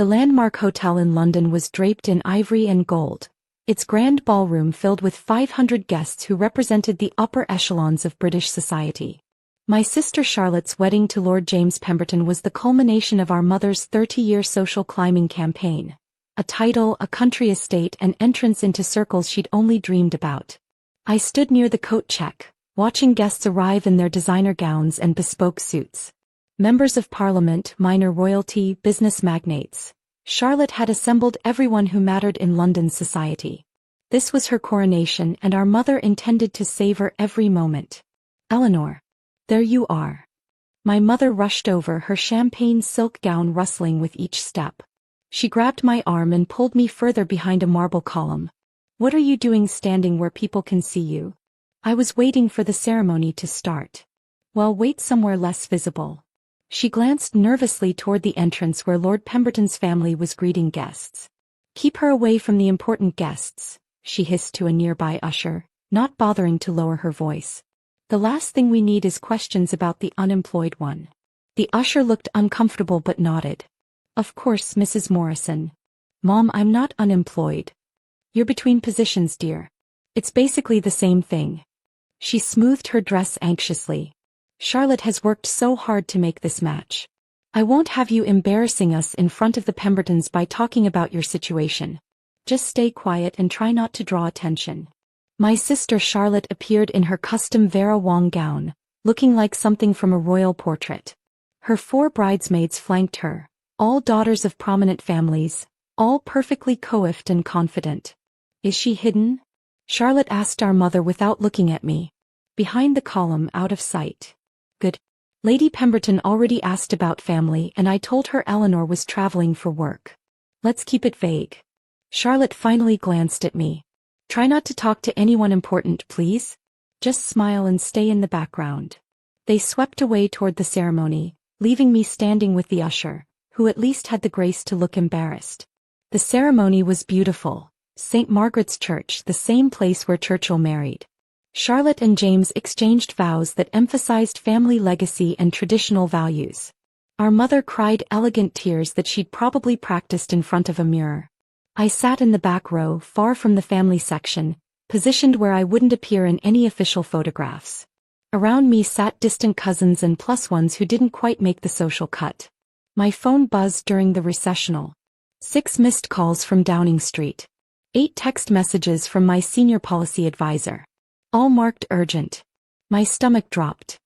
The landmark hotel in London was draped in ivory and gold, its grand ballroom filled with 500 guests who represented the upper echelons of British society. My sister Charlotte's wedding to Lord James Pemberton was the culmination of our mother's 30-year social climbing campaign. A title, a country estate, and entrance into circles she'd only dreamed about. I stood near the coat check, watching guests arrive in their designer gowns and bespoke suits. Members of Parliament, minor royalty, business magnates. Charlotte had assembled everyone who mattered in London's society. This was her coronation, and our mother intended to savor every moment. Eleanor. There you are. My mother rushed over, her champagne silk gown rustling with each step. She grabbed my arm and pulled me further behind a marble column. What are you doing standing where people can see you? I was waiting for the ceremony to start. Well, wait somewhere less visible. She glanced nervously toward the entrance where Lord Pemberton's family was greeting guests. Keep her away from the important guests, she hissed to a nearby usher, not bothering to lower her voice. The last thing we need is questions about the unemployed one. The usher looked uncomfortable but nodded. Of course, Mrs. Morrison. Mom, I'm not unemployed. You're between positions, dear. It's basically the same thing. She smoothed her dress anxiously. Charlotte has worked so hard to make this match. I won't have you embarrassing us in front of the Pembertons by talking about your situation. Just stay quiet and try not to draw attention. My sister Charlotte appeared in her custom Vera Wang gown, looking like something from a royal portrait. Her 4 bridesmaids flanked her, all daughters of prominent families, all perfectly coiffed and confident. Is she hidden? Charlotte asked our mother without looking at me. Behind the column, out of sight. Good. Lady Pemberton already asked about family, and I told her Eleanor was traveling for work. Let's keep it vague. Charlotte finally glanced at me. Try not to talk to anyone important, please. Just smile and stay in the background. They swept away toward the ceremony, leaving me standing with the usher, who at least had the grace to look embarrassed. The ceremony was beautiful. St. Margaret's Church, the same place where Churchill married. Charlotte and James exchanged vows that emphasized family legacy and traditional values. Our mother cried elegant tears that she'd probably practiced in front of a mirror. I sat in the back row, far from the family section, positioned where I wouldn't appear in any official photographs. Around me sat distant cousins and plus ones who didn't quite make the social cut. My phone buzzed during the recessional. 6 missed calls from Downing Street. 8 text messages from my senior policy advisor. All marked urgent. My stomach dropped.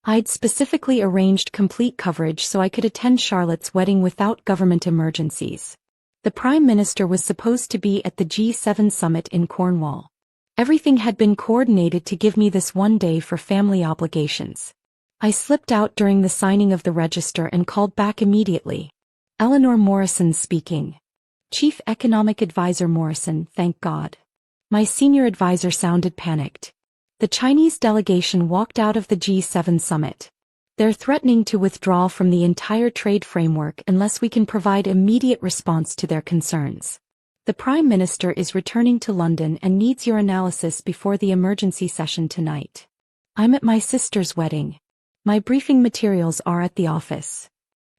I'd specifically arranged complete coverage so I could attend Charlotte's wedding without government emergencies. The Prime Minister was supposed to be at the G7 summit in Cornwall. Everything had been coordinated to give me this one day for family obligations. I slipped out during the signing of the register and called back immediately. Eleanor Morrison speaking. Chief Economic Advisor Morrison, thank God. My senior advisor sounded panicked. The Chinese delegation walked out of the G7 summit. They're threatening to withdraw from the entire trade framework unless we can provide immediate response to their concerns. The Prime Minister is returning to London and needs your analysis before the emergency session tonight. I'm at my sister's wedding. My briefing materials are at the office.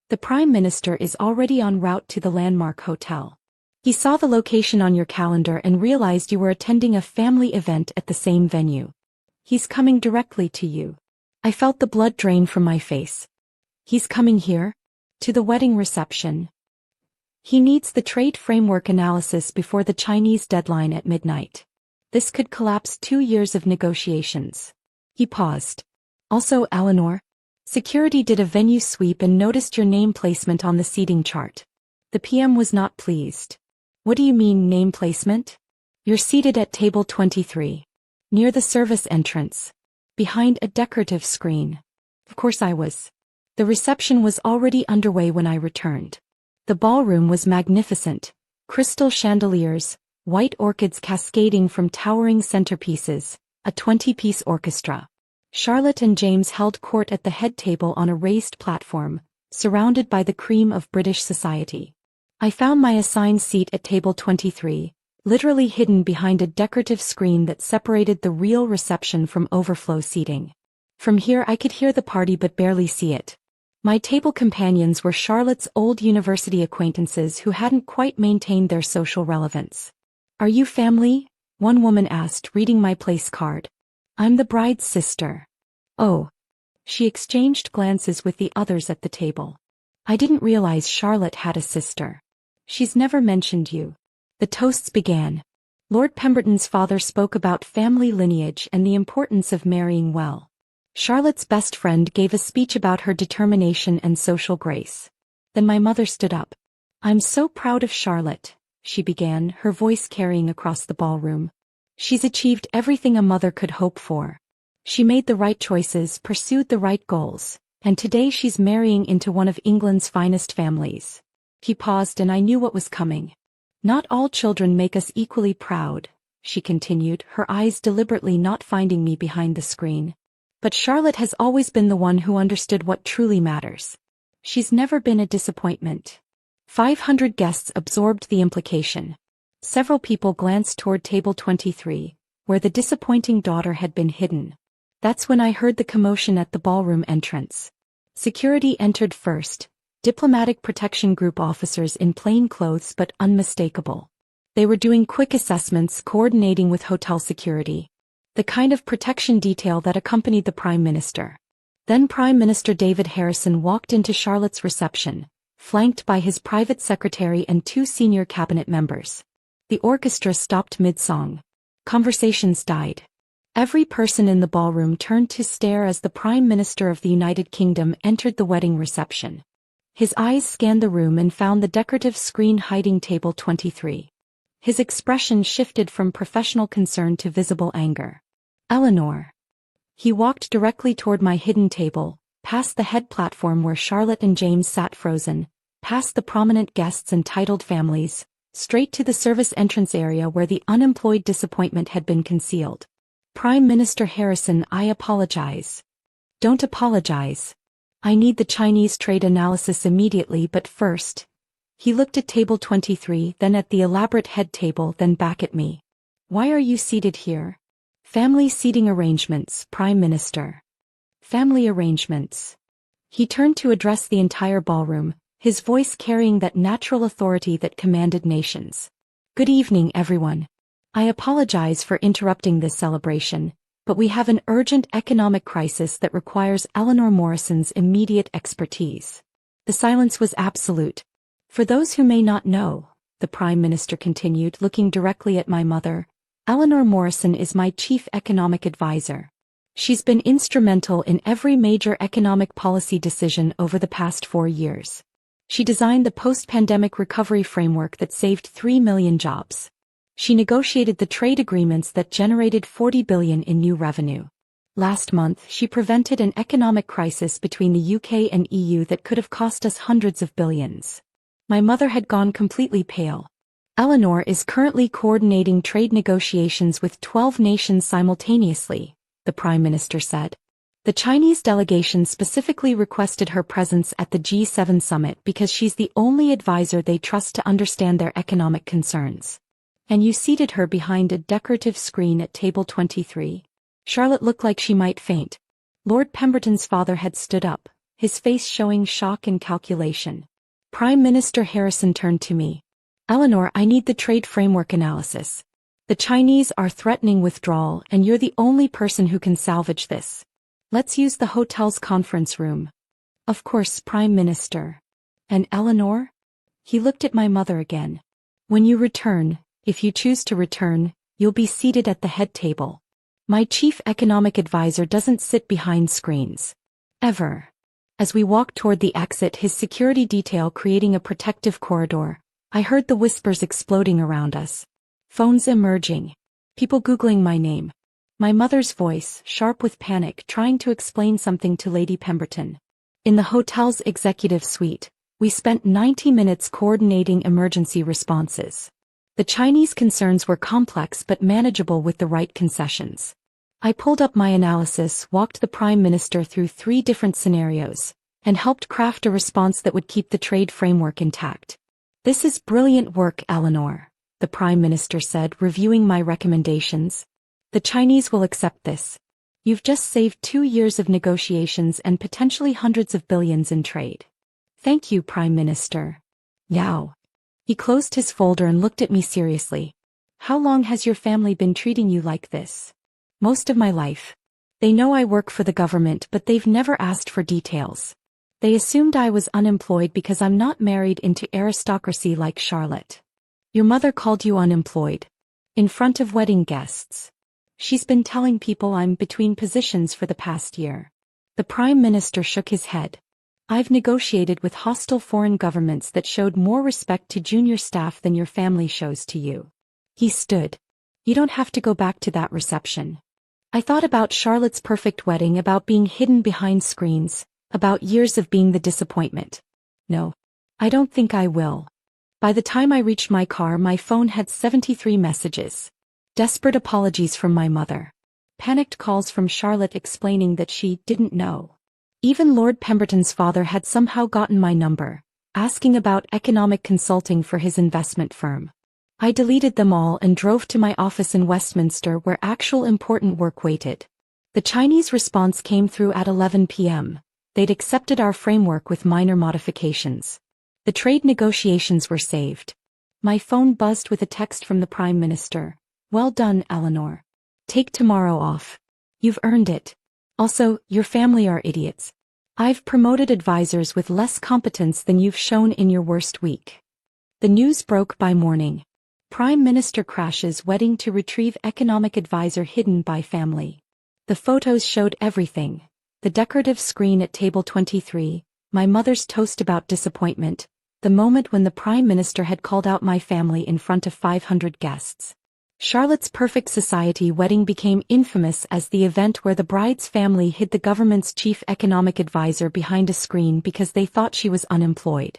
The Prime Minister is already en route to the landmark hotel. He saw the location on your calendar and realized you were attending a family event at the same venue. He's coming directly to you. I felt the blood drain from my face. He's coming here? To the wedding reception. He needs the trade framework analysis before the Chinese deadline at midnight. This could collapse 2 years of negotiations. He paused. Also, Eleanor. Security did a venue sweep and noticed your name placement on the seating chart. The PM was not pleased. What do you mean, name placement? You're seated at table 23. Near the service entrance. Behind a decorative screen. Of course I was. The reception was already underway when I returned. The ballroom was magnificent. Crystal chandeliers, white orchids cascading from towering centerpieces, a 20-piece orchestra. Charlotte and James held court at the head table on a raised platform, surrounded by the cream of British society. I found my assigned seat at table 23, literally hidden behind a decorative screen that separated the real reception from overflow seating. From here I could hear the party but barely see it. My table companions were Charlotte's old university acquaintances who hadn't quite maintained their social relevance. "Are you family?" one woman asked, reading my place card. "I'm the bride's sister." "Oh." She exchanged glances with the others at the table. "I didn't realize Charlotte had a sister." "She's never mentioned you." The toasts began. Lord Pemberton's father spoke about family lineage and the importance of marrying well. Charlotte's best friend gave a speech about her determination and social grace. Then my mother stood up. "I'm so proud of Charlotte," she began, her voice carrying across the ballroom. "She's achieved everything a mother could hope for. She made the right choices, pursued the right goals, and today she's marrying into one of England's finest families." He paused and I knew what was coming. "Not all children make us equally proud," she continued, her eyes deliberately not finding me behind the screen. "But Charlotte has always been the one who understood what truly matters. She's never been a disappointment." 500 guests absorbed the implication. Several people glanced toward table 23, where the disappointing daughter had been hidden. That's when I heard the commotion at the ballroom entrance. Security entered first, diplomatic protection group officers in plain clothes but unmistakable. They were doing quick assessments, coordinating with hotel security. The kind of protection detail that accompanied the Prime Minister. Then Prime Minister David Harrison walked into Charlotte's reception, flanked by his private secretary and 2 senior cabinet members. The orchestra stopped mid-song. Conversations died. Every person in the ballroom turned to stare as the Prime Minister of the United Kingdom entered the wedding reception. His eyes scanned the room and found the decorative screen hiding table 23. His expression shifted from professional concern to visible anger. "Eleanor." He walked directly toward my hidden table, past the head platform where Charlotte and James sat frozen, past the prominent guests and titled families, straight to the service entrance area where the unemployed disappointment had been concealed. "Prime Minister Harrison, I apologize." "Don't apologize. I need the Chinese trade analysis immediately, but first." He looked at table 23, then at the elaborate head table, then back at me. "Why are you seated here?" "Family seating arrangements, Prime Minister." "Family arrangements." He turned to address the entire ballroom, his voice carrying that natural authority that commanded nations. "Good evening, everyone. I apologize for interrupting this celebration, but we have an urgent economic crisis that requires Eleanor Morrison's immediate expertise." The silence was absolute. "For those who may not know," the Prime Minister continued, looking directly at my mother, "Eleanor Morrison is my chief economic advisor. She's been instrumental in every major economic policy decision over the past 4 years. She designed the post-pandemic recovery framework that saved 3 million jobs. She negotiated the trade agreements that generated $40 billion in new revenue. Last month, she prevented an economic crisis between the UK and EU that could have cost us hundreds of billions." My mother had gone completely pale. "Eleanor is currently coordinating trade negotiations with 12 nations simultaneously," the Prime Minister said. "The Chinese delegation specifically requested her presence at the G7 summit because she's the only advisor they trust to understand their economic concerns." "And you seated her behind a decorative screen at table 23. Charlotte looked like she might faint. Lord Pemberton's father had stood up, his face showing shock and calculation. Prime Minister Harrison turned to me. "Eleanor, I need the trade framework analysis. The Chinese are threatening withdrawal and you're the only person who can salvage this. Let's use the hotel's conference room." "Of course, Prime Minister." "And Eleanor?" He looked at my mother again. "When you return, if you choose to return, you'll be seated at the head table. My chief economic advisor doesn't sit behind screens. Ever." As we walked toward the exit, his security detail creating a protective corridor, I heard the whispers exploding around us. Phones emerging. People Googling my name. My mother's voice, sharp with panic, trying to explain something to Lady Pemberton. In the hotel's executive suite, we spent 90 minutes coordinating emergency responses. The Chinese concerns were complex but manageable with the right concessions. I pulled up my analysis, walked the Prime Minister through 3 different scenarios, and helped craft a response that would keep the trade framework intact. "This is brilliant work, Eleanor," the Prime Minister said, reviewing my recommendations. "The Chinese will accept this. You've just saved 2 years of negotiations and potentially hundreds of billions in trade. Thank you, Prime Minister. Yao. He closed his folder and looked at me seriously. How long has your family been treating you like this? Most of my life. They know I work for the government, but they've never asked for details. They assumed I was unemployed because I'm not married into aristocracy like Charlotte. Your mother called you unemployed. In front of wedding guests. She's been telling people I'm between positions for the past year. The Prime Minister shook his head. I've negotiated with hostile foreign governments that showed more respect to junior staff than your family shows to you. He stood. You don't have to go back to that reception. I thought about Charlotte's perfect wedding, about being hidden behind screens, about years of being the disappointment. No. I don't think I will. By the time I reached my car, my phone had 73 messages. Desperate apologies from my mother. Panicked calls from Charlotte explaining that she didn't know. Even Lord Pemberton's father had somehow gotten my number, asking about economic consulting for his investment firm. I deleted them all and drove to my office in Westminster where actual important work waited. The Chinese response came through at 11 p.m. They'd accepted our framework with minor modifications. The trade negotiations were saved. My phone buzzed with a text from the Prime Minister. Well done, Eleanor. Take tomorrow off. You've earned it. Also, your family are idiots. I've promoted advisors with less competence than you've shown in your worst week. The news broke by morning. Prime Minister crashes wedding to retrieve economic advisor hidden by family. The photos showed everything. The decorative screen at table 23, my mother's toast about disappointment, the moment when the Prime Minister had called out my family in front of 500 guests. Charlotte's perfect society wedding became infamous as the event where the bride's family hid the government's chief economic advisor behind a screen because they thought she was unemployed.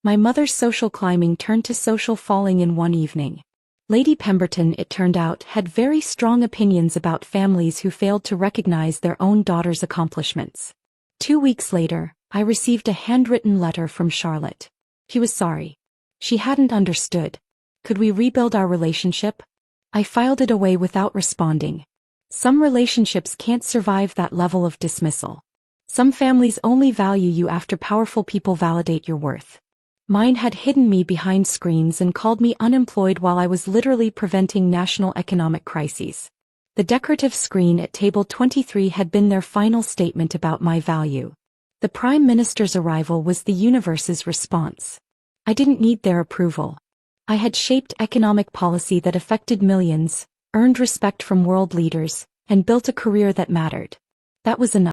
My mother's social climbing turned to social falling in one evening. Lady Pemberton, it turned out, had very strong opinions about families who failed to recognize their own daughter's accomplishments. 2 weeks later, I received a handwritten letter from Charlotte. She was sorry. She hadn't understood. Could we rebuild our relationship? I filed it away without responding. Some relationships can't survive that level of dismissal. Some families only value you after powerful people validate your worth. Mine had hidden me behind screens and called me unemployed while I was literally preventing national economic crises. The decorative screen at table 23 had been their final statement about my value. The Prime Minister's arrival was the universe's response. I didn't need their approval. I had shaped economic policy that affected millions, earned respect from world leaders, and built a career that mattered. That was enough.